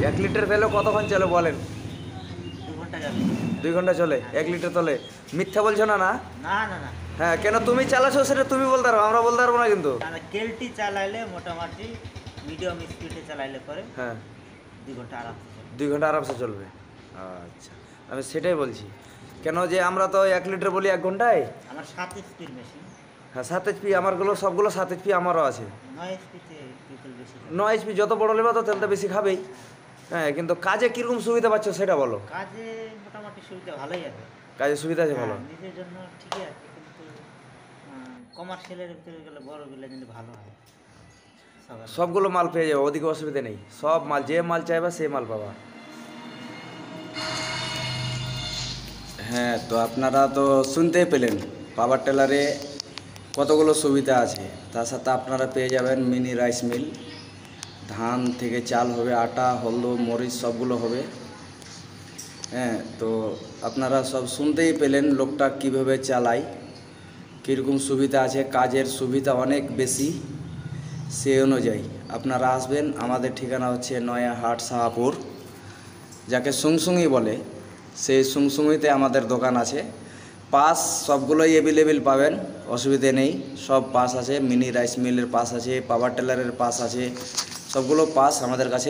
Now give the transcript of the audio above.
1 litre তেলে কতক্ষণ চলে বলেন? 2 ঘন্টা যাবে। 2 ঘন্টা চলে 1 লিটার তেলে? মিথ্যা বলছো না? না না না না হ্যাঁ, কেন তুমি চালাছো সেটা তুমি বলতে পারো, আমরা বলতে পারবো না কিন্তু। না না, কেলটি চালাইলে মোটামুটি মিডিয়াম স্পিডে চালাইলে পরে হ্যাঁ 2 ঘন্টা আরামসে চলে। 2 ঘন্টা আরামসে চলবে। আচ্ছা, আমি সেটাই বলছি, কেন যে আমরা তো 1 লিটার বলি 1 ঘন্টায়। আমার 7 স্পিড মেশিন, হ্যাঁ 7 এইচপি, আমারগুলো সবগুলো 7 এইচপি আমারও আছে। 9 স্পিডে তেল বেশি খায়। 9 এইচপি যত বড় নেবে তো তেলটা বেশি খাবেই। হ্যাঁ, কিন্তু কাজে কীরকম সুবিধা পাচ্ছ সেটা বলো। কাজে মোটামুটি সুবিধা ভালোই আছে। কাজে সুবিধা আছে ভালো? হ্যাঁ, নিজের জন্য ঠিকই আছে, কিন্তু কমার্শিয়ালের ভিতরে গেলে বড়গুলো কিন্তু ভালো হয়। সবার সবগুলো মাল পেয়ে যাবে, ওদিকে অসুবিধা নেই, সব মাল যে মাল চাইবা সে মাল পাবা। হ্যাঁ, তো আপনারা তো শুনতেই পেলেন পাওয়ার টেলারে কতগুলো সুবিধা আছে। তার সাথে আপনারা পেয়ে যাবেন মিনি রাইস মিল, ধান থেকে চাল হবে, আটা, হলদ, মরিচ সবগুলো হবে। হ্যাঁ, তো আপনারা সব শুনতেই পেলেন লোকটা কিভাবে চালায়, কীরকম সুবিধা আছে, কাজের সুবিধা অনেক বেশি। সেই অনুযায়ী আপনারা আসবেন। আমাদের ঠিকানা হচ্ছে নয়াহাট শাহপুর, যাকে সুংসুঙি বলে, সেই সুংসুঙিতে আমাদের দোকান আছে। পাস সবগুলোই অ্যাভেলেবেল পাবেন, অসুবিধে নেই, সব পাস আছে। মিনি রাইস মিলের পাস আছে, পাওয়ার টেলারের পাস আছে, সবগুলো পাস আমাদের কাছে